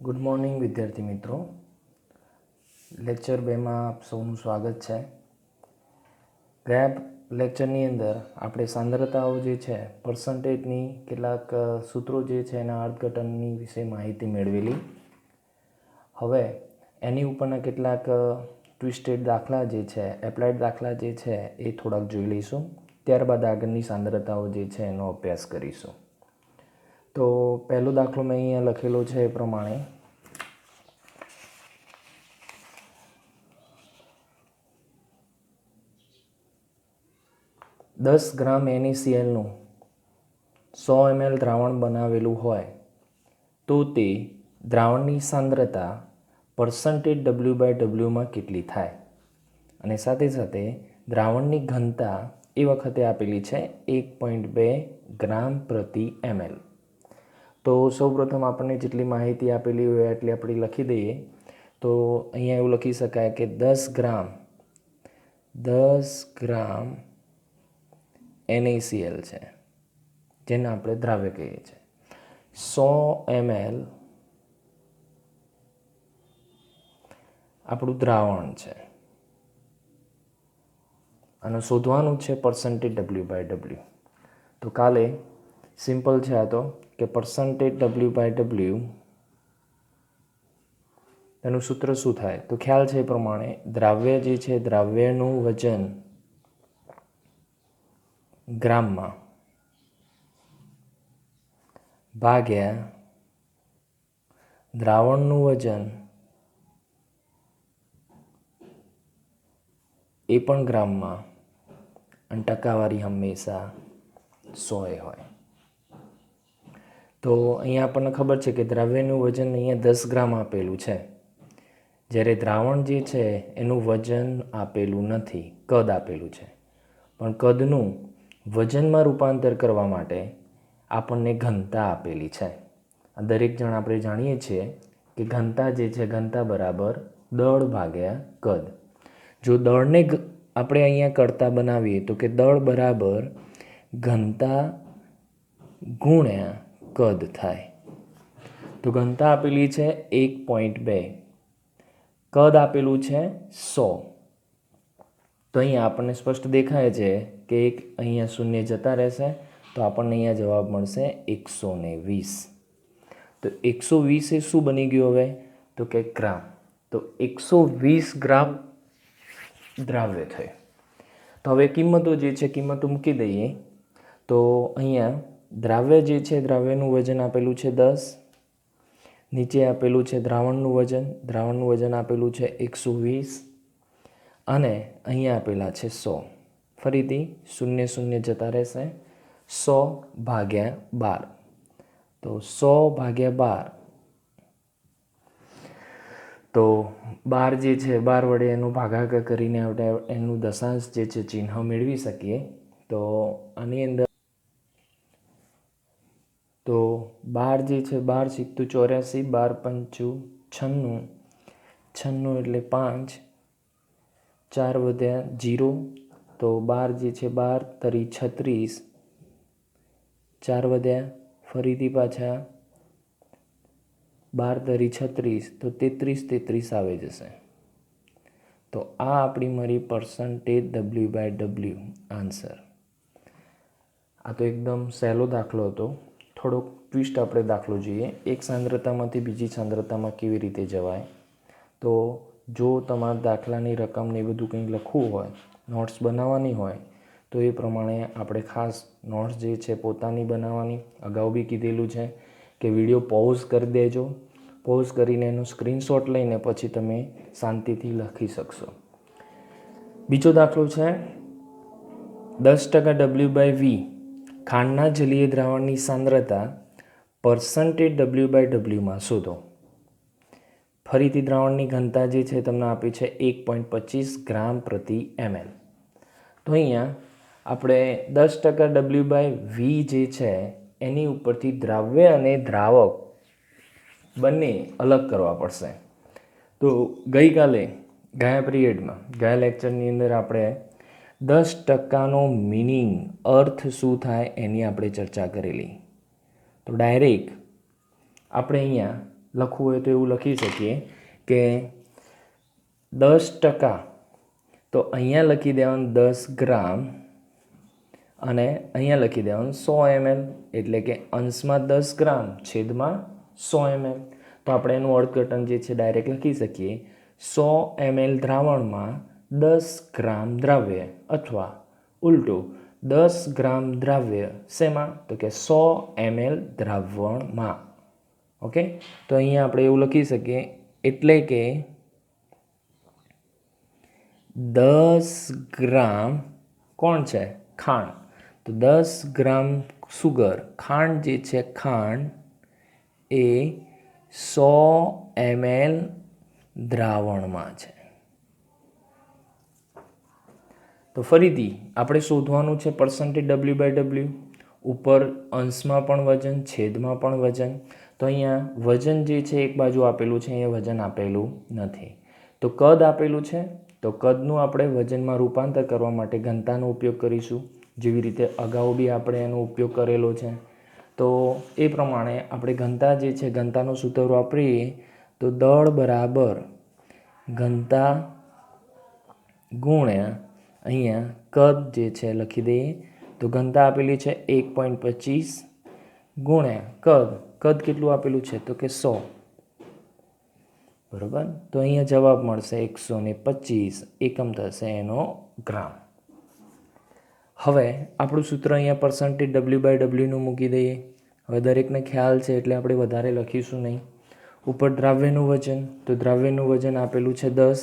Good morning વિદ્યાર્થી મિત્રો. Lecture 2માં આપ સૌનું સ્વાગત છે. ગયા લેક્ચરની અંદર આપણે સાંદ્રતાઓ જે છે પર્સન્ટેજની કેટલાક સૂત્રો જે છે એના અર્થઘટનની વિશે માહિતી મેળવેલી. હવે એની ઉપરના કેટલાક ટ્વિસ્ટેડ દાખલા જે છે, એપ્લાઇડ દાખલા જે છે એ થોડાક જોઈ લઈશું. ત્યારબાદ આગળની સાંદ્રતાઓ જે છે એનો અભ્યાસ કરીશું. તો પહેલો દાખલો મેં અહીંયા લખેલો છે એ પ્રમાણે 10 ગ્રામ NaClનું 100 ml દ્રાવણ બનાવેલું હોય તો તે દ્રાવણની સાંદ્રતા પર્સન્ટેજ W/Wમાં કેટલી થાય, અને સાથે સાથે દ્રાવણની ઘનતા એ વખતે આપેલી છે 1.2 ગ્રામ પ્રતિ ml. તો સૌપ્રથમ આપણને જેટલી માહિતી આપેલી હોય એટલી આપણે લખી દઈએ. તો અહીંયા એવું લખી શકાય કે 10 ગ્રામ NaCl છે, જેને આપણે દ્રાવ્ય કહીએ છીએ. 100 ml આપણું દ્રાવણ છે અને શોધવાનું છે પર્સન્ટેજ W/W. તો કાલે સિમ્પલ છે આ તો કે પર્સન્ટેજ W/W એનું સૂત્ર શું થાય? તો ખ્યાલ છે એ પ્રમાણે દ્રાવ્ય જે છે દ્રાવ્યનું વજન ગ્રામમાં ભાગ્યા દ્રાવણનું વજન એ પણ ગ્રામમાં, અને ટકાવારી હંમેશા 100 હોય. તો અહીંયા આપણને ખબર છે કે દ્રાવ્યનું વજન અહીંયા 10 ગ્રામ આપેલું છે, જ્યારે દ્રાવણ જે છે એનું વજન આપેલું નથી, કદ આપેલું છે. પણ કદનું વજનમાં રૂપાંતર કરવા માટે આપણને ઘનતા આપેલી છે. દરેક જણ આપણે જાણીએ છીએ કે ઘનતા જે છે ઘનતા બરાબર દળ ભાગ્યા કદ. જો દળને આપણે અહીંયા કરતા બનાવીએ તો કે દળ બરાબર ઘનતા ગુણ્યા કદ થાય. તો ઘનતા આપેલી છે 1.2, કદ આપેલું છે 100. તો અહીંયા આપણને સ્પષ્ટ દેખાય છે કે એક અહીંયા શૂન્ય જતા રહેશે, તો આપણને અહીંયા જવાબ મળશે 120. તો 120 એ શું બની ગયું હવે? તો કે ગ્રામ. તો 120 ગ્રામ દ્રાવ્ય થયું. તો હવે કિંમતો જે છે કિંમતો મૂકી દઈએ. તો અહીંયા દ્રાવ્ય જે છે દ્રાવ્યનું વજન આપેલું છે 10, નીચે આપેલું છે દ્રાવણનું વજન આપેલું છે 120, અને અહીંયા આપેલા છે 100. ફરીથી શૂન્ય શૂન્ય જતા રહેશે. 100 ભાગ્યા 12. તો 100 ભાગ્યા 12, તો 12 જે છે 12 વડે એનો ભાગાકાર કરીને આપણે એનું દશાંશ જે છે ચિહ્ન મેળવી શકીએ. તો આની અંદર તો 12 જે છે 12 સિત્તું 84, 12 પંચું 96, 96 એટલે 5, 4 વધ્યા 0. તો 12 જે છે 12 તરી 36, 4 વધ્યા ફરીથી પાછા 12 તરી 36, તો 33 આવી જશે. તો આ આપણી મારી પર્સન્ટેજ W/W આન્સર. આ તો એકદમ સહેલો દાખલો હતો. થોડોક ટ્વિસ્ટ આપણે દાખલો જોઈએ. એક સાંદ્રતામાંથી બીજી સાંદ્રતામાં કેવી રીતે જવાય. તો જો તમારા દાખલાની રકમને એ બધું કંઈ લખવું હોય, નોટ્સ બનાવવાની હોય, તો એ પ્રમાણે આપણે ખાસ નોટ્સ જે છે પોતાની બનાવવાની. અગાઉ બી કીધેલું છે કે વિડીયો પોઝ કરી દેજો. પોઝ કરીને એનો સ્ક્રીનશોટ લઈને પછી તમે શાંતિથી લખી શકશો. બીજો દાખલો છે 10% W/V ખાંડના જલીય દ્રાવણની સાંદ્રતા પર્સન્ટેજ W/Wમાં શોધો. ફરીથી દ્રાવણની ઘનતા જે છે તમને આપી છે 1.25 ગ્રામ પ્રતિ ml. તો અહીંયા આપણે 10% W/V જે છે એની ઉપરથી દ્રાવ્ય અને દ્રાવક બંને અલગ કરવા પડશે. તો ગયા પિરિયડમાં ગયા લેક્ચરની અંદર આપણે 10%નો મિનિંગ અર્થ શું થાય એની આપણે ચર્ચા કરેલી. તો ડાયરેક્ટ આપણે અહીંયા લખવું હોય તો એવું લખી શકીએ કે 10%, તો અહીંયા લખી દેવાનું 10 ગ્રામ અને અહીંયા લખી દેવાનું 100 ml, એટલે કે અંશમાં 10 ગ્રામ છેદમાં 100 ml. તો આપણે એનું અર્થઘટન જે છે ડાયરેક્ટ લખી શકીએ 100 ml દ્રાવણમાં 10 ગ્રામ દ્રાવ્ય, અથવા ઉલટું 10 ગ્રામ દ્રાવ્ય શેમાં, તો કે 100 ml દ્રાવણમાં. ઓકે, તો અહીંયા આપણે એવું લખી શકીએ, એટલે કે 10 ગ્રામ કોણ છે, ખાંડ. તો 10 ગ્રામ સુગર, ખાંડ જે છે ખાંડ એ 100 ml દ્રાવણમાં છે. તો ફરીથી આપણે શોધવાનું છે %W/W. ઉપર અંશમાં પણ વજન, છેદમાં પણ વજન. તો અહીંયા વજન જે છે એક બાજુ આપેલું છે, અહીંયા વજન આપેલું નથી. તો કદ આપેલું છે, તો કદનું આપણે વજનમાં રૂપાંતર કરવા માટે ઘનતાનો ઉપયોગ કરીશું, જેવી રીતે અગાઉ બી આપણે એનો ઉપયોગ કરેલો છે. તો એ પ્રમાણે આપણે ઘનતા જે છે, ઘનતાનો સૂત્ર વાપરીએ તો દળ બરાબર ઘનતા ગુણ્યા અહીંયા કદ જે છે લખી દઈએ. તો ઘનતા આપેલી છે 1.25 ગુણ્યા કદ કેટલું આપેલું છે, તો કે 100. બરાબર, તો અહીંયા જવાબ મળશે 125, એકમ થશે એનો ગ્રામ. હવે આપણું સૂત્ર અહીંયા %W/W મૂકી દઈએ. હવે દરેકને ખ્યાલ છે એટલે આપણે વધારે લખીશું નહીં. ઉપર દ્રાવ્યનું વજન, તો દ્રાવ્યનું વજન આપેલું છે 10.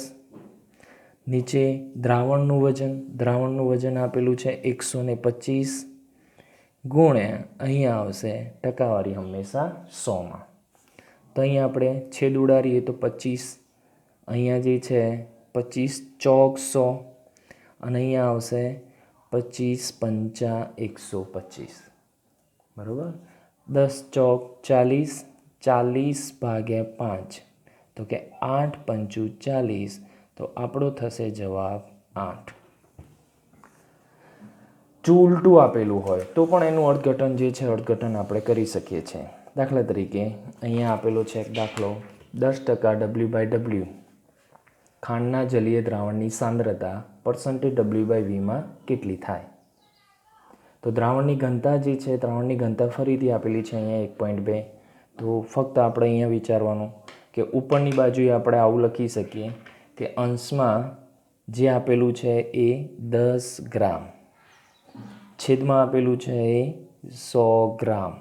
નીચે દ્રાવણનું વજન આપેલું છે 125 ગુણ્યા અહીંયા આવશે ટકાવારી હંમેશા 100માં. તો અહીંયા આપણે છેદ ઉડાડીએ તો 25, અહીંયા જે છે 25 ચોક 100 અને અહીંયા આવશે 25 પંચા 125. બરાબર, 10 ચોક 40, 40/5, તો કે 8 પંચું 40. તો આપણો થશે જવાબ 8. જો ઉલટું આપેલું હોય તો પણ એનું અર્થઘટન જે છે અર્થઘટન આપણે કરી શકીએ છીએ. દાખલા તરીકે અહીંયા આપેલો છે એક દાખલો, 10% W/W ખાંડના જલીય દ્રાવણની સાંદ્રતા %W/Vમાં કેટલી થાય. તો દ્રાવણની ઘનતા જે છે, દ્રાવણની ઘનતા ફરીથી આપેલી છે અહીંયા 1.2. તો ફક્ત આપણે અહીંયા વિચારવાનું કે ઉપરની બાજુએ આપણે આવું લખી શકીએ કે અંશમાં જે આપેલું છે એ 10 ગ્રામ, છેદમાં આપેલું છે એ 100 ગ્રામ.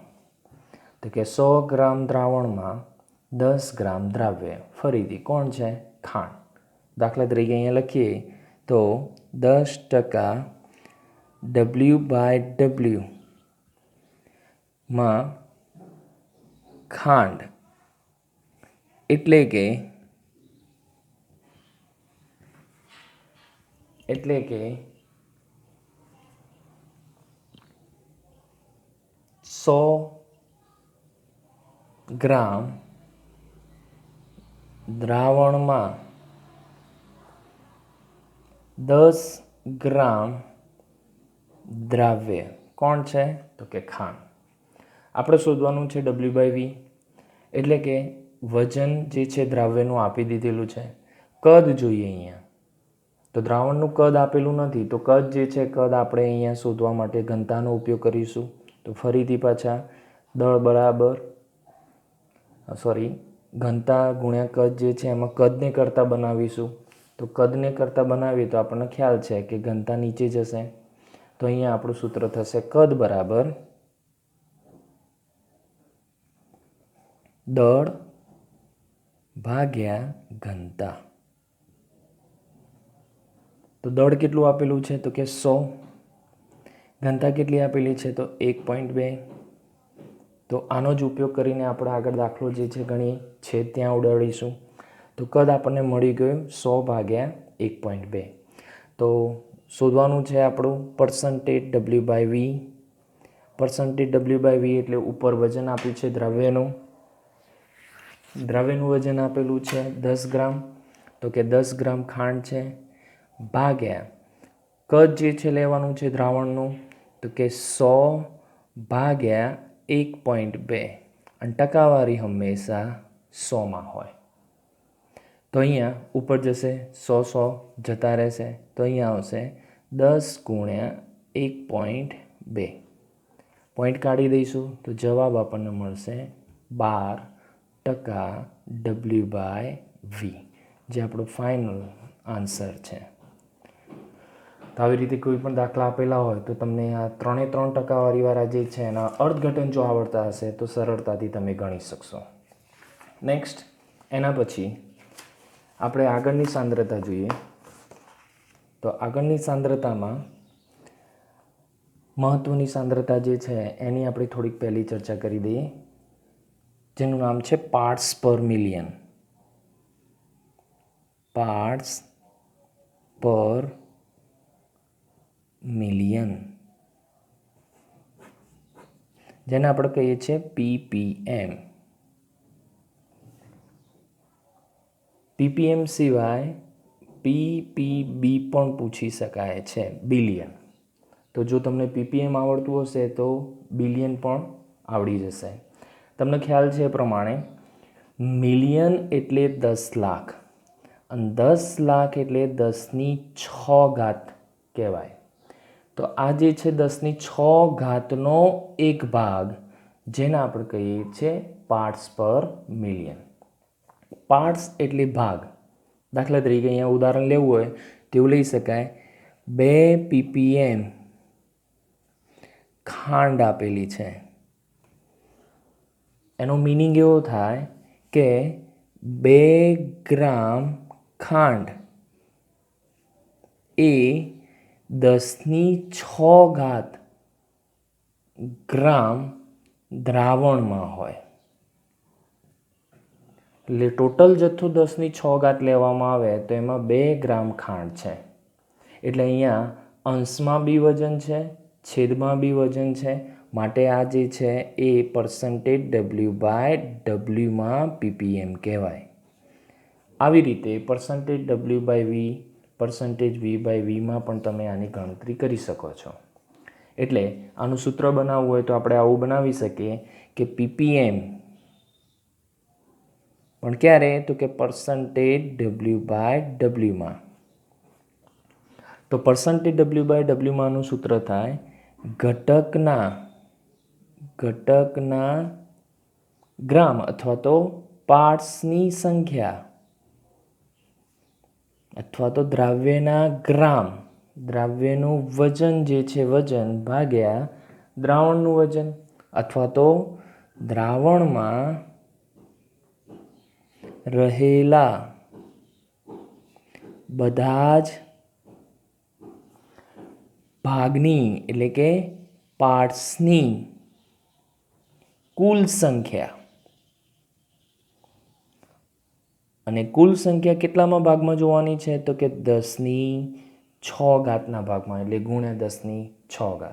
તો કે 100 ગ્રામ દ્રાવણમાં 10 ગ્રામ દ્રાવ્ય, ફરીથી કોણ છે, ખાંડ. દાખલા તરીકે અહીંયા લખીએ તો 10% W/W માં ખાંડ એટલે કે 100 ગ્રામ દ્રાવણમાં 10 ગ્રામ દ્રાવ્ય, કોણ છે, તો કે ખાંડ. આપણે શોધવાનું છે W/V, એટલે કે વજન જે છે દ્રાવ્યનું આપી દીધેલું છે. કદ જોઈએ અહીંયા, તો દ્રાવણનું કદ આપેલું નથી, તો કદ જે છે કદ આપણે અહીંયા શોધવા માટે ઘનતાનો ઉપયોગ કરીશું. તો ફરીથી પાછા દળ બરાબર ઘનતા ગુણ્યા કદ જે છે એમાં કદને કરતાં બનાવીશું. તો કદને કરતાં બનાવીએ તો આપણને ખ્યાલ છે કે ઘનતા નીચે જશે. તો અહીંયા આપણું સૂત્ર થશે કદ બરાબર દળ ભાગ્યા ઘનતા. તો દળ કેટલું આપેલું છે, તો કે 100. ઘનતા કેટલી આપેલી છે, તો 1.2. તો આનો જ ઉપયોગ કરીને આપણે આગળ દાખલો જે છે ગણીએ, છેદ ત્યાં ઉડાડીશું. તો કદ આપણને મળી ગયું 100/1.2. તો શોધવાનું છે આપણું %W/V. %W/V એટલે ઉપર વજન આપ્યું છે દ્રવ્યનું વજન આપેલું છે 10 ગ્રામ, તો કે 10 ગ્રામ ખાંડ છે, ભાગ્યા કદ જે છે લેવાનું છે દ્રાવણનું, તો કે 100/1.2 અને ટકાવારી હંમેશા 100માં હોય. તો અહીંયા ઉપર જશે 100 જતા રહેશે, તો અહીંયા આવશે 10 ગુણ્યા 1.2. પોઈન્ટ કાઢી દઈશું તો જવાબ આપણને મળશે 12% W/V, જે આપણો ફાઇનલ આન્સર છે. તો આવી રીતે કોઈ પણ દાખલા આપેલા હોય તો તમને આ 3 વાળા જે છે એના અર્થઘટન જો આવડતા હશે તો સરળતાથી તમે ગણી શકશો. નેક્સ્ટ એના પછી આપણે આગળની સાંદ્રતા જોઈએ. તો આગળની સાંદ્રતામાં મહત્ત્વની સાંદ્રતા જે છે એની આપણે થોડીક પહેલી ચર્ચા કરી દઈએ, જેનું નામ છે પાર્ટ્સ પર મિલિયન. પાર્ટ્સ પર મિલિયન, જેને આપણે કહીએ છીએ ppm. ppm સિવાય ppb પણ પૂછી શકાય છે, બિલિયન. તો જો તમને ppm આવડતું હશે તો બિલિયન પણ આવડી જશે. તમને ખ્યાલ છે એ પ્રમાણે મિલિયન એટલે 10 લાખ અને 10 લાખ એટલે 10⁶ કહેવાય. તો આ જે છે 10⁶ એક ભાગ, જેને આપણે કહીએ છીએ પાર્ટ્સ પર મિલિયન. પાર્ટ્સ એટલે ભાગ. દાખલા તરીકે અહીંયા ઉદાહરણ લેવું હોય તેવું લઈ શકાય. 2 ppm ખાંડ આપેલી છે. એનો મિનિંગ એવો થાય કે 2 ગ્રામ ખાંડ એ 10⁶ ગ્રામ દ્રાવણમાં હોય. એટલે ટોટલ જથ્થો 10⁶ લેવામાં આવે તો એમાં 2 ગ્રામ ખાંડ છે. એટલે અહીંયા અંશમાં બી વજન છે, છેદમાં બી વજન છે, માટે આ જે છે એ %W/Wમાં ppm કહેવાય. આવી રીતે %W/V, %V/Vમાં પણ તમે આની ગણતરી કરી શકો છો. એટલે આનું સૂત્ર બનાવવું હોય તો આપણે આવું બનાવી શકીએ કે ppm પણ ક્યારે, તો કે %W/Wમાં. તો %W/Wમાંનું સૂત્ર થાય ઘટકના ગ્રામ અથવા તો પાર્ટ્સની સંખ્યા અથવા તો દ્રાવ્યના ગ્રામ, દ્રાવ્યનું વજન જે છે વજન ભાગ્યા દ્રાવણનું વજન, અથવા તો દ્રાવણમાં રહેલા બધા જ ભાગની એટલે કે પાર્ટ્સની કુલ સંખ્યા. અને કુલ સંખ્યા કેટલામાં ભાગમાં જોવાની છે, તો કે 10⁶ ભાગમાં, એટલે ગુણ્યા 10⁶.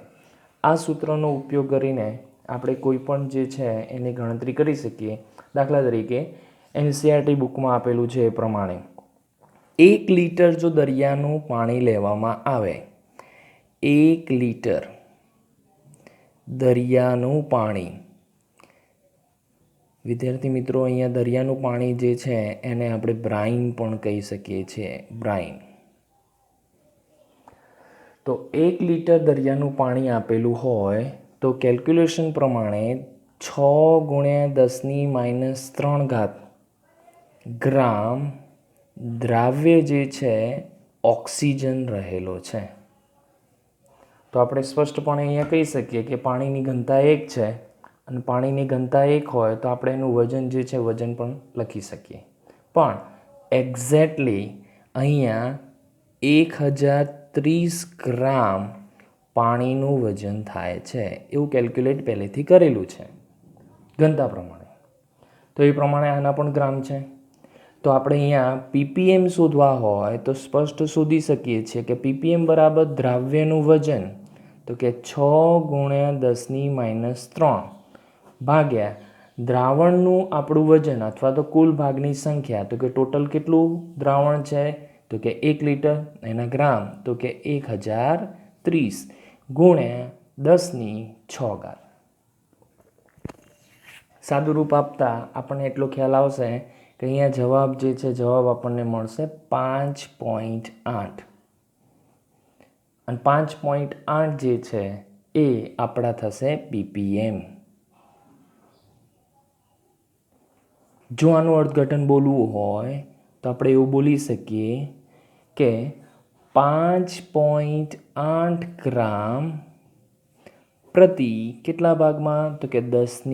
આ સૂત્રનો ઉપયોગ કરીને આપણે કોઈ પણ જે છે એની ગણતરી કરી શકીએ. દાખલા તરીકે NCERT બુકમાં આપેલું છે એ પ્રમાણે 1 લીટર જો દરિયાનું પાણી લેવામાં આવે, 1 લીટર દરિયાનું પાણી, વિદ્યાર્થી મિત્રો અહીંયા દરિયાનું પાણી જે છે એને આપણે બ્રાઇન પણ કહી શકીએ છીએ, બ્રાઇન. તો 1 લીટર દરિયાનું પાણી આપેલું હોય તો કેલ્ક્યુલેશન પ્રમાણે 6 × 10⁻³ ગ્રામ દ્રાવ્ય જે છે ઓક્સિજન રહેલો છે. તો આપણે સ્પષ્ટપણે અહીંયા કહી શકીએ કે પાણીની ઘનતા 1 છે અને પાણીની ઘનતા 1 હોય તો આપણે એનું વજન જે છે વજન પણ લખી શકીએ. પણ એક્ઝેક્ટલી અહીંયા 1030 ગ્રામ પાણીનું વજન થાય છે એવું કેલ્ક્યુલેટ પહેલેથી કરેલું છે ઘનતા પ્રમાણે. તો એ પ્રમાણે આના પણ ગ્રામ છે. તો આપણે અહીંયા ppm શોધવા હોય તો સ્પષ્ટ શોધી શકીએ છીએ કે ppm બરાબર દ્રાવ્યનું વજન, તો કે 6 × 10⁻³ ભાગ્યા દ્રાવણનું આપણું વજન અથવા તો કુલ ભાગની સંખ્યા, તો કે ટોટલ કેટલું દ્રાવણ છે, તો કે 1 લીટર, એના ગ્રામ તો કે 1030 × 10⁶. સાદું રૂપ આપતા આપણને એટલો ખ્યાલ આવશે કે અહીંયા જવાબ જે છે જવાબ આપણને મળશે 5.8 અને 5.8 જે છે એ આપણા થશે ppm. જો આનું અર્થઘટન બોલવું હોય તો આપણે એવું બોલી શકીએ કે 5.8 ગ્રામ પ્રતિ કેટલા ભાગમાં, તો કે 10⁶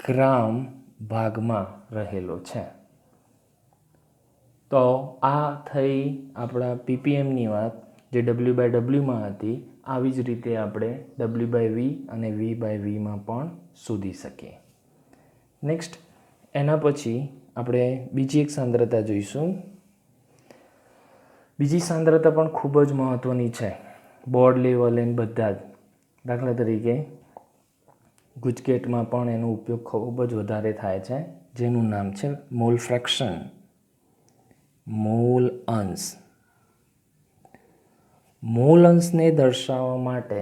ગ્રામ ભાગમાં રહેલો છે. તો આ થઈ આપણા ppmની વાત જે W/Wમાં હતી. આવી જ રીતે આપણે W/V અને V/Vમાં પણ શોધી શકીએ. નેક્સ્ટ એના પછી આપણે બીજી એક સાંદ્રતા જોઈશું. બીજી સાંદ્રતા પણ ખૂબ જ મહત્ત્વની છે બોર્ડ લેવલે બધા જ. દાખલા તરીકે ગુજકેટમાં પણ એનો ઉપયોગ ખૂબ જ વધારે થાય છે, જેનું નામ છે મોલ ફ્રેક્શન, મોલ અંશ. મોલ અંશને દર્શાવવા માટે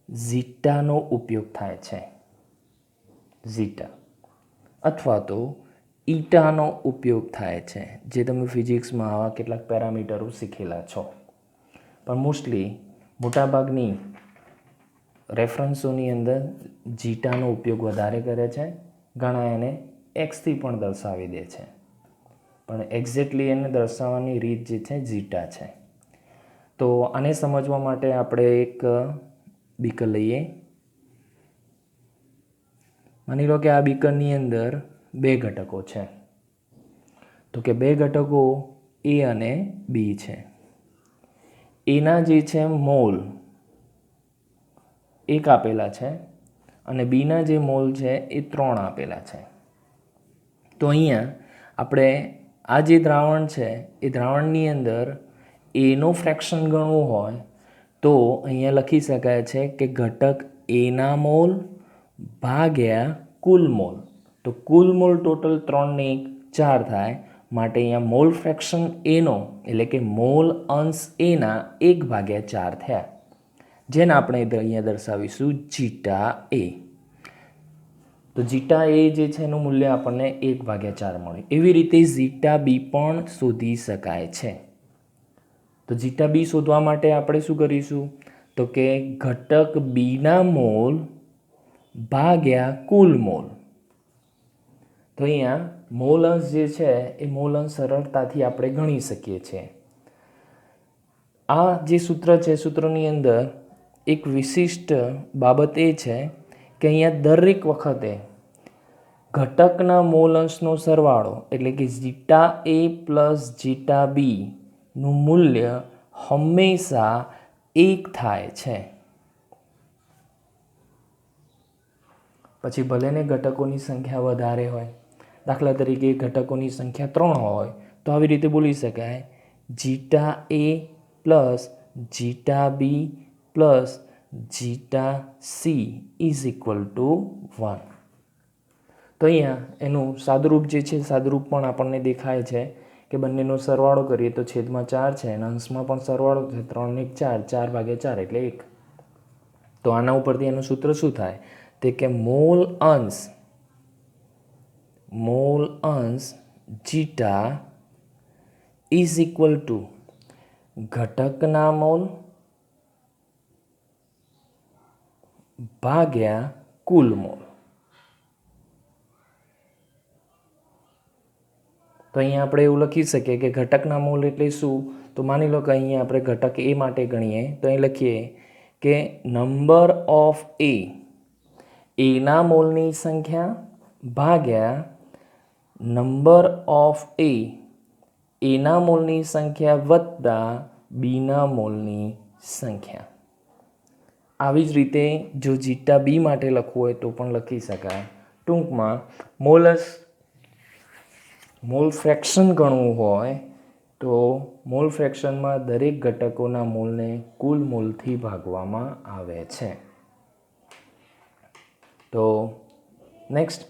ઝીટાનો ઉપયોગ થાય છે, ઝીટા, અથવા તો ઈટાનો ઉપયોગ થાય છે, જે તમે ફિઝિક્સમાં આવા કેટલાક પેરામીટરો શીખેલા છો. પણ મોસ્ટલી મોટાભાગની રેફરન્સોની અંદર ઝીટાનો ઉપયોગ વધારે કરે છે. ઘણા એને એક્સથી પણ દર્શાવી દે છે, પણ એક્ઝેક્ટલી એને દર્શાવવાની રીત જે છે ઝીટા છે. તો આને સમજવા માટે આપણે એક બીકર લઈએ. માની લો કે આ બીકરની અંદર 2 ઘટકો છે. તો કે 2 ઘટકો A અને B છે. એના જે છે મોલ 1 આપેલા છે અને બીના જે મોલ છે એ 3 આપેલા છે. તો અહીંયા આપણે આ જે દ્રાવણ છે એ દ્રાવણની અંદર એનો ફ્રેક્શન ગણવું હોય તો અહીંયા લખી શકાય છે કે ઘટક એના મોલ ભાગ્યા કુલ મોલ. તો કુલ મોલ ટોટલ 3 ને 1 4 થાય, માટે અહીંયા મોલ ફ્રેક્શન એનો એટલે કે મોલ અંશ એના 1/4 થયા, જેને આપણે અહીંયા દર્શાવીશું જીટા એ. તો જીટા એ જે છે એનું મૂલ્ય આપણને 1/4 મળે. એવી રીતે ઝીટા બી પણ શોધી શકાય છે. તો જીટા બી શોધવા માટે આપણે શું કરીશું, તો કે ઘટક બીના મોલ ભાગ્યા કુલ મોલ. તો અહીંયા મોલ અંશ જે છે એ મોલ અંશ સરળતાથી આપણે ગણી શકીએ છીએ. આ જે સૂત્ર છે, સૂત્રની અંદર એક વિશિષ્ટ બાબત એ છે કે અહીંયા દરેક વખતે ઘટકના મોલ અંશનો સરવાળો એટલે કે જીટા એ પ્લસ જીટા બી નું મૂલ્ય હંમેશા 1 થાય છે. પછી ભલે ને ઘટકોની સંખ્યા વધારે હોય, દાખલા તરીકે ઘટકોની સંખ્યા 3 હોય તો આવી રીતે બોલી શકાય zeta A plus zeta B plus zeta C is equal to 1. તો અહીંયા એનું સાદુરૂપ જે છે, સાદુરૂપ પણ આપણને દેખાય છે કે બંનેનો સરવાળો કરીએ તો છેદમાં 4 છે અને અંશમાં પણ સરવાળો છે. 3 ને 4 4/4 એટલે 1. તો આના ઉપરથી એનું સૂત્ર શું થાય, તે કે મોલ અંશ જીટા ઇઝ ઇક્વલ ટુ ઘટકના મોલ ભાગ્યા કુલ મોલ. તો અહીંયા આપણે એવું લખી શકીએ કે ઘટકના મોલ એટલે શું, તો માની લો કે અહીંયા આપણે ઘટક એ માટે ગણીએ તો અહીં લખીએ કે નંબર ઓફ એના મોલની સંખ્યા ભાગ્યા નંબર ઓફ એના મોલની સંખ્યા વત્તા બીના મોલની સંખ્યા. આવી જ રીતે જો જીટા બી માટે લખવું હોય તો પણ લખી શકાય. ટૂંકમાં મોલ ફ્રેક્શન ગણવું હોય તો મોલ ફ્રેક્શનમાં દરેક ઘટકોના મોલને કુલ મોલથી ભાગવામાં આવે છે. તો નેક્સ્ટ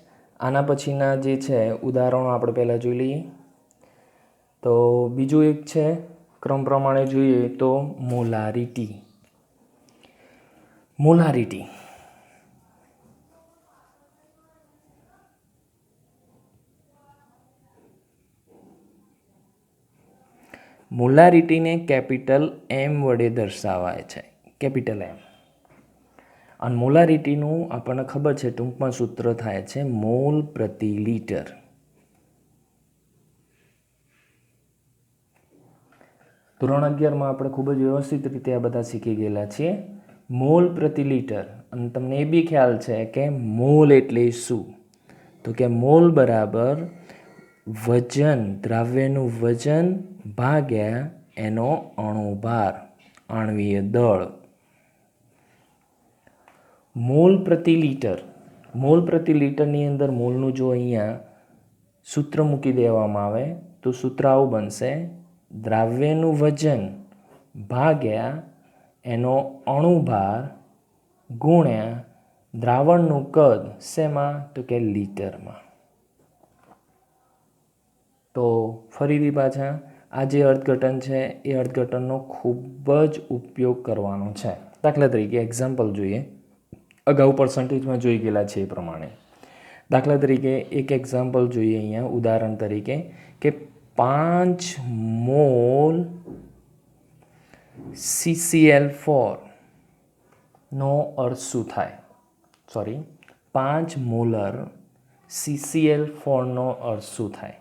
આના પછીના જે છે ઉદાહરણો આપણે પહેલાં જોઈ લઈએ. તો બીજું એક છે ક્રમ પ્રમાણે જોઈએ તો મોલારિટી. મોલારિટીને કેપિટલ એમ વડે દર્શાવાય છે, કેપિટલ એમ. અને મોલારિટીનું આપણને ખબર છે ટૂંકમાં સૂત્ર થાય છે મોલ પ્રતિ લીટર. ધોરણ 11માં આપણે ખૂબ જ વ્યવસ્થિત રીતે આ બધા શીખી ગયેલા છીએ. મોલ પ્રતિ લીટર. અને તમને એ બી ખ્યાલ છે કે મોલ એટલે શું? તો કે મોલ બરાબર વજન, દ્રાવ્યનું વજન ભાગ્યા એનો અણુભાર, આણ્વીય દળ. મોલ પ્રતિ લીટર. મોલ પ્રતિ લીટરની અંદર મોલનું જો અહીંયા સૂત્ર મૂકી દેવામાં આવે તો સૂત્ર આવું બનશે: દ્રાવ્યનું વજન ભાગ્યા એનો અણુભાર ગુણ્યા દ્રાવણનું કદ. શેમાં? તો કે લીટરમાં. તો ફરીથી પાછા આ જે અર્થઘટન છે એ અર્થઘટનનો ખૂબ જ ઉપયોગ કરવાનો છે. દાખલા તરીકે એક્ઝામ્પલ જોઈએ. અગાઉ પર્સન્ટેજમાં જોઈ ગયેલા છે એ પ્રમાણે. દાખલા તરીકે એક એક્ઝામ્પલ જોઈએ અહીંયા ઉદાહરણ તરીકે કે 5 મોલ CCl4 નો અર્થ શું થાય? 5 મોલર CCl4 નો અર્થ શું થાય?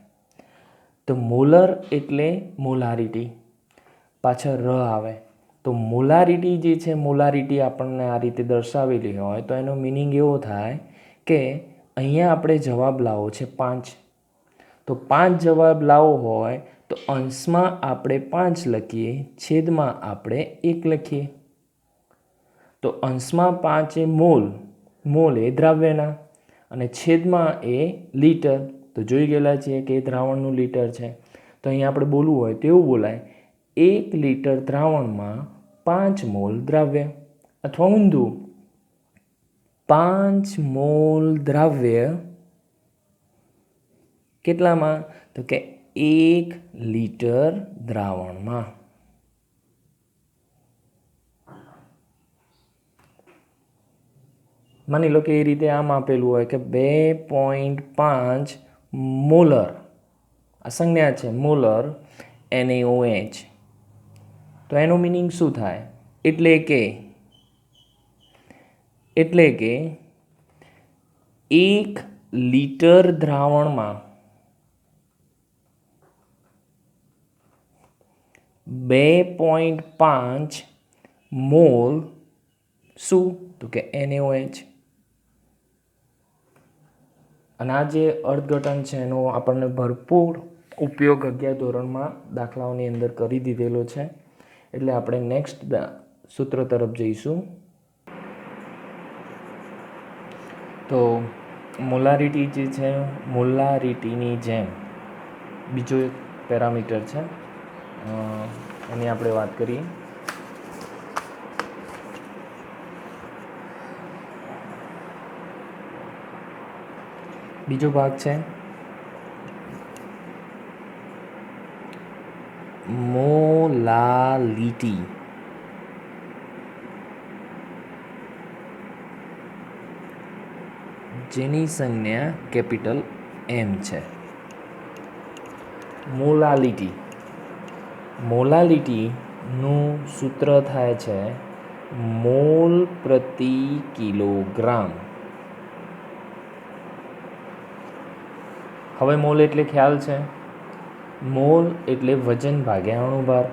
તો મોલર એટલે મોલારિટી, પાછળ ર આવે. તો મોલારિટી જે છે, મોલારિટી આપણને આ રીતે દર્શાવેલી હોય તો એનો મિનિંગ એવો થાય કે અહીંયા આપણે જવાબ લાવો છે 5. તો 5 જવાબ લાવો હોય તો અંશમાં આપણે 5 લખીએ, છેદમાં આપણે 1 લખીએ. તો અંશમાં 5 એ મોલ, મોલ એ દ્રાવ્યના, અને છેદમાં એ લીટર. તો જોઈ ગયેલા છીએ કે એ દ્રાવણનું લીટર છે. તો અહીંયા આપણે બોલવું હોય તો એવું બોલાય: 1 લીટર દ્રાવણમાં 5 મોલ દ્રાવ્ય. અથવા ઊંધું: 5 મોલ દ્રાવ્ય કેટલામાં? તો કે 1 લીટર દ્રાવણમાં. માની લો કે એ રીતે આમ આપેલું હોય કે 2.5 મોલર, આ સંજ્ઞા છે મોલર NaOH. તો એનું મિનિંગ શું થાય? એટલે કે 1 લીટર દ્રાવણમાં 2.5 મોલ શું? તો કે NaOH. અને આ જે અર્થઘટન છે એનો આપણને ભરપૂર ઉપયોગ 11 ધોરણમાં દાખલાઓની અંદર કરી દીધેલો છે. એટલે આપણે નેક્સ્ટ સૂત્ર તરફ જઈશું. તો મોલારિટી જે છે, મોલારિટીની જેમ બીજો એક પેરામીટર છે, એની આપણે વાત કરીએ. બીજો ભાગ છે મોલાલિટી. જેની સંજ્ઞા કેપિટલ M છે. મોલાલિટી. મોલાલિટીનું સૂત્ર થાય છે મોલ પ્રતિ કિલોગ્રામ. હવે મોલ એટલે ખ્યાલ છે, મોલ એટલે વજન ભાગ્યા અણુભાર.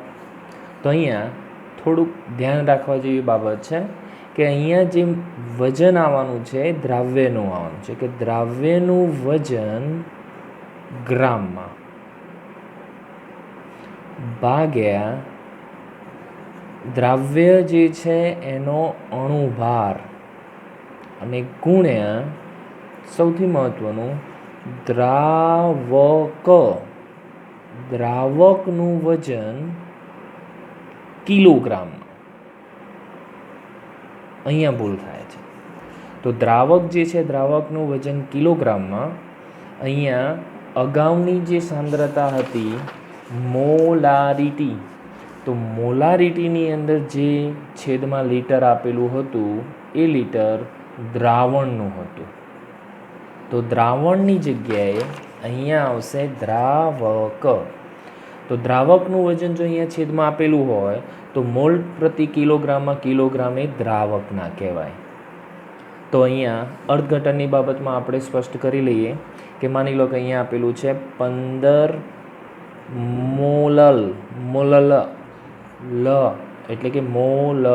તો અહીંયા થોડુંક ધ્યાન રાખવા જેવી બાબત છે કે અહીંયા જે વજન આવવાનું છે દ્રાવ્યનું આવવાનું છે, કે દ્રાવ્યનું વજન ગ્રામમાં ભાગ્યા દ્રાવ્ય જે છે એનો અણુભાર, અને ગુણ્યા સૌથી મહત્વનું દ્રાવકનું વજન કિલોગ્રામમાં. અહીંયા ભૂલ થાય છે. તો દ્રાવક જે છે, દ્રાવકનું વજન કિલોગ્રામમાં. અહીંયા અગાઉની જે સાંદ્રતા હતી મોલારિટી, તો મોલારિટીની અંદર જે છેદમાં લીટર આપેલું હતું એ લીટર દ્રાવણનું હતું. તો દ્રાવણની જગ્યાએ અહીંયા આવશે દ્રાવક. તો દ્રાવકનું વજન જો અહીંયા છેદમાં આપેલું હોય તો મોલ પ્રતિ કિલોગ્રામમાં કિલોગ્રામ એ દ્રાવકના કહેવાય. તો અહીંયા અર્થઘટનની બાબતમાં આપણે સ્પષ્ટ કરી લઈએ કે માની લો કે અહીંયા આપેલું છે 15 મોલલ એટલે કે મોલલ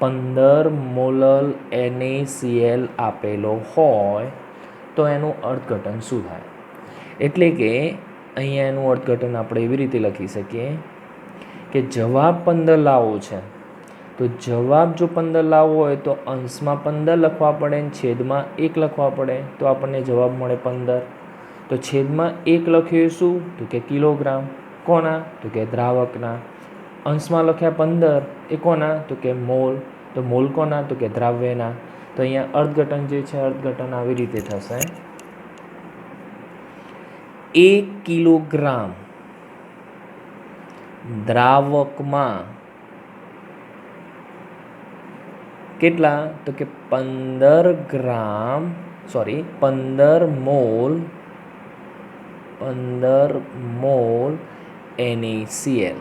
15 મોલલ NaCl આપેલો હોય તો એનું અર્થઘટન શું થાય? એટલે કે અહીંયા એનું અર્થઘટન આપણે એવી રીતે લખી શકીએ કે જવાબ 15 લાવવો છે તો જવાબ જો 15 લાવવો હોય તો અંશમાં 15 લખવા પડે અને છેદમાં 1 લખવા પડે તો આપણને જવાબ મળે 15. તો છેદમાં 1 લખ્યું શું? તો કે કિલોગ્રામ. કોના? તો કે દ્રાવકના. અંશમાં લખ્યા 15 એ કોના? તો કે મોલ. તો મોલ કોના? તો કે દ્રાવ્યના. તો અહીંયા અર્થઘટન જે છે અર્થઘટન આવી રીતે થશે 1 કિલોગ્રામ દ્રાવકમાં કેટલા? તો કે 15 મોલ NaCl.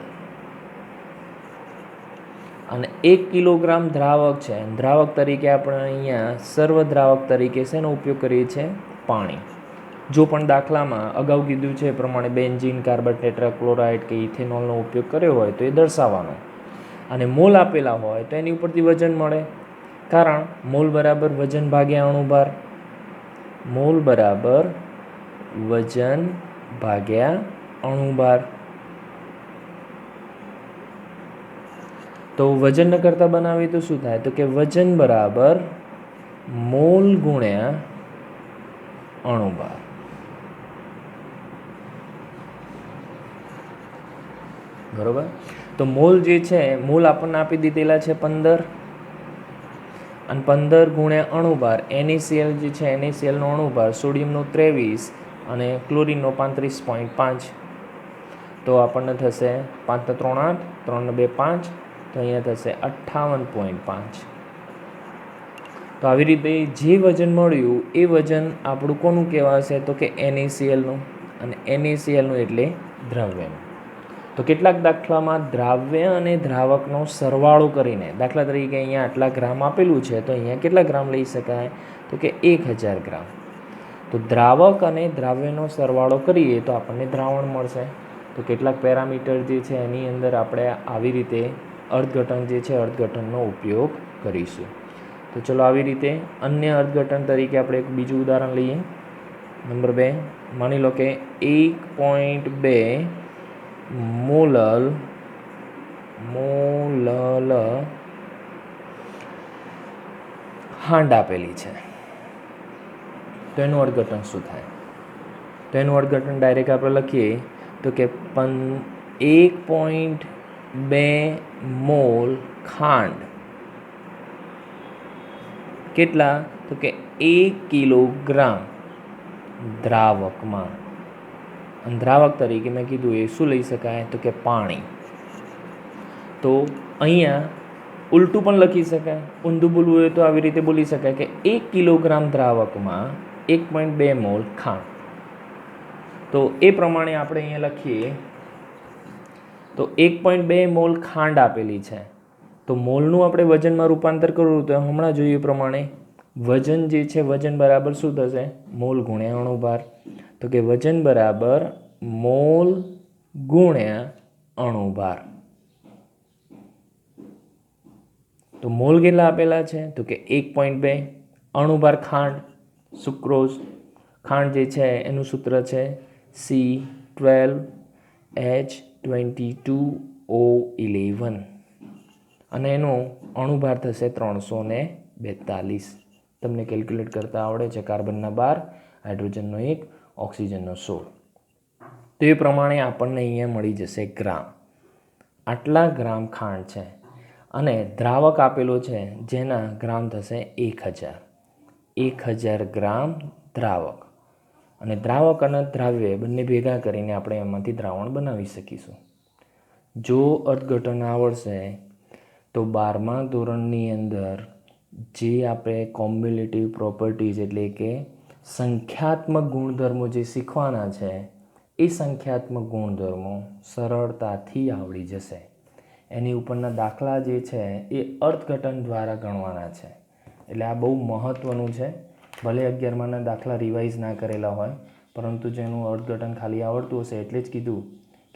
અને 1 કિલોગ્રામ દ્રાવક છે. દ્રાવક તરીકે આપણે અહીંયા સર્વદ્રાવક તરીકે શેનો ઉપયોગ કરીએ છીએ? પાણી. જો પણ દાખલામાં અગાઉ કીધું છે એ પ્રમાણે બેન્ઝીન, કાર્બન ટેટ્રાક્લોરાઇડ કે ઇથેનોલનો ઉપયોગ કર્યો હોય તો એ દર્શાવવાનો. અને મોલ આપેલા હોય તો એની ઉપરથી વજન મળે. કારણ મોલ બરાબર વજન ભાગ્યા અણુભાર. મોલ બરાબર વજન ભાગ્યા અણુભાર. તો વજન ન કરતાં બનાવીએ તો શું થાય? તો કે વજન બરાબર મોલ ગુણ્યા અણુભાર. બરોબર. તો મોલ જે છે મોલ આપણને આપી દીધેલા છે 15 અને 15 ગુણ્યા અણુભાર. NaCl જે છે NaClનો અણુભાર સોડિયમનો 23 અને ક્લોરીનનો 35.5. તો આપણને થશે 5 × 3 = 8, 3 × 2 = 5. તો અહીંયા થશે 58.5. તો આવી રીતે જે વજન મળ્યું એ વજન આપણું કોનું કહેવાશે? તો કે NaClનું. અને NaClનું એટલે દ્રવ્યનું. તો કેટલાક દાખલામાં દ્રાવ્ય અને દ્રાવકનો સરવાળો કરીને, દાખલા તરીકે અહીંયા આટલા ગ્રામ આપેલું છે તો અહીંયા કેટલા ગ્રામ લઈ શકાય? તો કે 1000 ગ્રામ. તો દ્રાવક અને દ્રાવ્યનો સરવાળો કરીએ તો આપણને દ્રાવણ મળશે. તો કેટલાક પેરામીટર જે છે એની અંદર આપણે આવી રીતે અર્થઘટન જે છે અર્થઘટનનો ઉપયોગ કરીશું. તો ચલો આવી રીતે અન્ય અર્થઘટન તરીકે આપણે એક બીજું ઉદાહરણ લઈએ. નંબર 2 માની લો કે 1.2 મોલલ ખાંડ આપેલી છે તો એનું અર્થઘટન શું થાય? તો એનું અર્થઘટન ડાયરેક્ટ આપણે લખીએ તો કે 1.2 મોલ ખાંડ કેટલા? તો કે 1 કિલોગ્રામ દ્રાવકમાં. અને દ્રાવક તરીકે મેં કીધું એ શું લઈ શકાય? તો કે પાણી. તો અહીંયા ઉલટું પણ લખી શકાય. ઊંધું બોલવું હોય તો આવી રીતે બોલી શકાય કે 1 કિલોગ્રામ દ્રાવકમાં 1.2 મોલ ખાંડ. તો એ પ્રમાણે આપણે અહીંયા લખીએ તો 1.2 મોલ ખાંડ આપેલી છે. તો મોલનું આપણે વજનમાં રૂપાંતર કરવું તો હમણાં જોયું પ્રમાણે વજન જે છે વજન બરાબર શું થશે? મોલ ગુણ્યા અણુભાર. તો કે વજન બરાબર મોલ ગુણ્યા અણુભાર. તો મોલ કેટલા આપેલા છે? તો કે 1.2. અણુભાર ખાંડ સુક્રોઝ ખાંડ જે છે એનું સૂત્ર છે C12H22O11 અને એનો અણુભાર થશે 342. તમને કેલ્ક્યુલેટ કરતા આવડે છે. કાર્બનના 12, હાઇડ્રોજનનો 1, ઓક્સિજનનો 16. તો એ પ્રમાણે આપણને અહીંયા મળી જશે ગ્રામ. આટલા ગ્રામ ખાંડ છે અને દ્રાવક આપેલો છે જેના ગ્રામ થશે 1000. 1000 ગ્રામ દ્રાવક. અને દ્રાવક અને દ્રાવ્ય બંને ભેગા કરીને આપણે એમાંથી દ્રાવણ બનાવી શકીશું. જો અર્થઘટન આવડશે તો 12મા ધોરણની અંદર જે આપણે કોમ્યુલેટિવ પ્રોપર્ટીઝ એટલે કે સંખ્યાત્મક ગુણધર્મો જે શીખવાના છે એ સંખ્યાત્મક ગુણધર્મો સરળતાથી આવડી જશે. એની ઉપરના દાખલા જે છે એ અર્થઘટન દ્વારા ગણવાના છે. એટલે આ બહુ મહત્ત્વનું છે. ભલે 11માના દાખલા રિવાઇઝ ના કરેલા હોય, પરંતુ જેનું અર્થઘટન ખાલી આવડતું હશે એટલે જ કીધું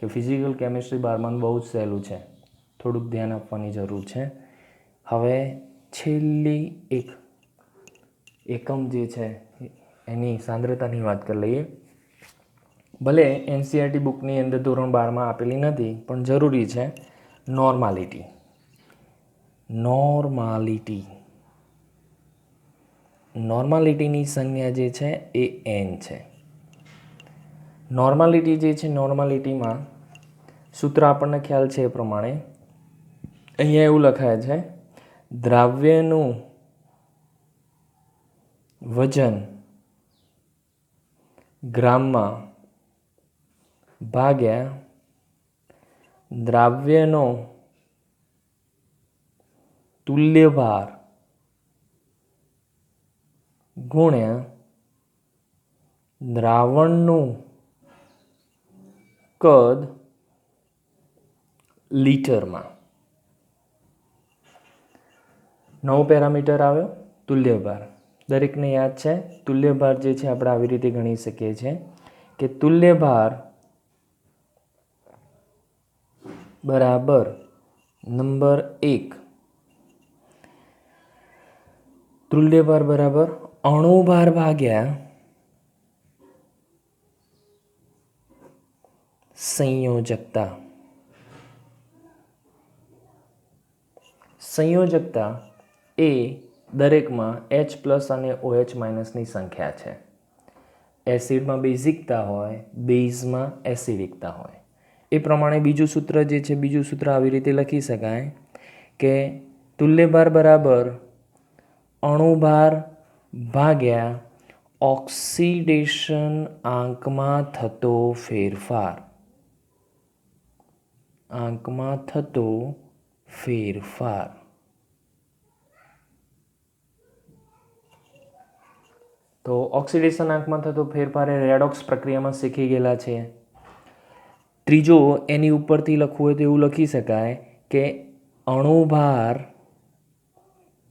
કે ફિઝિકલ કેમિસ્ટ્રી 12માનું બહુ જ સહેલું છે. થોડુંક ધ્યાન આપવાની જરૂર છે. હવે છેલ્લી એકમ જે છે એની સાંદ્રતાની વાત કરી લઈએ. ભલે NCERT બુકની અંદર ધોરણ 12માં આપેલી નથી, પણ જરૂરી છે. નોર્માલિટીની સંજ્ઞા જે છે એ n છે. નોર્માલિટી જે છે, નોર્માલિટીમાં સૂત્ર આપણને ખ્યાલ છે એ પ્રમાણે અહીંયા એવું લખાય છે, દ્રાવ્યનું વજન ગ્રામમાં ભાગ્યા દ્રાવ્યનો તુલ્ય ભાર ગુણ્યા દ્રાવણનું કદ લીટરમાં. નવો પેરામીટર આવ્યો તુલ્યભાર. દરેકને યાદ છે તુલ્યભાર જે છે આપણે આવી રીતે ગણી શકીએ છીએ કે તુલ્યભાર બરાબર નંબર 1, તુલ્યભાર બરાબર અણુભાર ભાગ્યા સંયોજકતા. સંયોજકતા એ દરેકમાં H+ અને OH- ની સંખ્યા છે. એસિડમાં બેઝિકતા હોય, બેઝમાં એસિડિકતા હોય. એ પ્રમાણે બીજું સૂત્ર જે છે, બીજું સૂત્ર આવી રીતે લખી શકાય કે તુલ્યભાર બરાબર અણુભાર ભાગ્યા ઓક્સિડેશન આંકમાં થતો ફેરફાર. તો ઓક્સિડેશન આંકમાં થતો ફેરફાર એ રેડોક્સ પ્રક્રિયામાં શીખી ગયેલા છે. ત્રીજો એની ઉપરથી લખવું હોય તો એવું લખી શકાય કે અણુભાર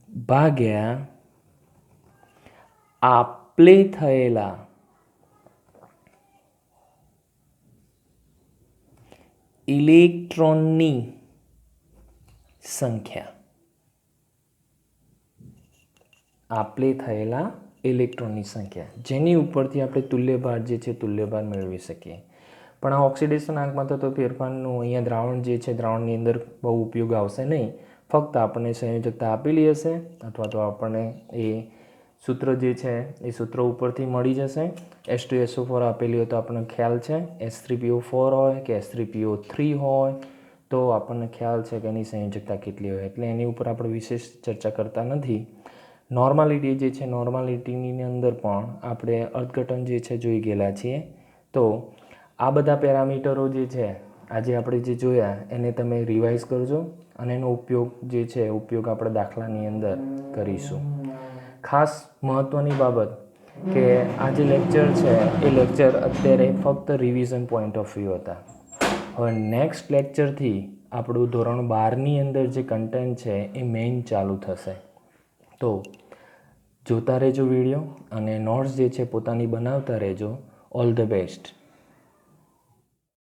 ભાગ્યા આપલે થયેલા ઇલેક્ટ્રોનની સંખ્યા. જેની ઉપરથી આપણે તુલ્યભાર જે છે તુલ્યભાર મેળવી શકીએ. પણ આ ઓક્સિડેશન આંકમાં થતો ફેરફારનું અહીંયા દ્રાવણ જે છે, દ્રાવણની અંદર બહુ ઉપયોગ આવશે નહીં. ફક્ત આપણને સંયોજકતા આપેલી હશે અથવા તો આપણને એ સૂત્ર જે છે એ સૂત્ર ઉપરથી મળી જશે. H2SO4 આપેલી હોય તો આપણને ખ્યાલ છે, H3PO4 હોય કે H3PO3 હોય તો આપણને ખ્યાલ છે કે એની સંયોજકતા કેટલી હોય. એટલે એની ઉપર આપણે વિશેષ ચર્ચા કરતા નથી. નોર્માલિટી જે છે, નોર્માલિટીની અંદર પણ આપણે અર્થઘટન જે છે જોઈ ગયેલા છીએ. તો આ બધા પેરામીટરો જે છે આજે આપણે જે જોયા એને તમે રિવાઇઝ કરજો અને એનો ઉપયોગ જે છે આપણે દાખલાની અંદર કરીશું. ખાસ મહત્ત્વની બાબત કે આ જે લેક્ચર છે એ લેક્ચર અત્યારે ફક્ત રિવિઝન પોઈન્ટ ઓફ વ્યૂ હતા. હવે નેક્સ્ટ લેક્ચરથી આપણું ધોરણ 12ની અંદર જે કન્ટેન્ટ છે એ મેઇન ચાલુ થશે. તો જોતા રહેજો વિડીયો અને નોટ્સ જે છે પોતાની બનાવતા રહેજો. All the best.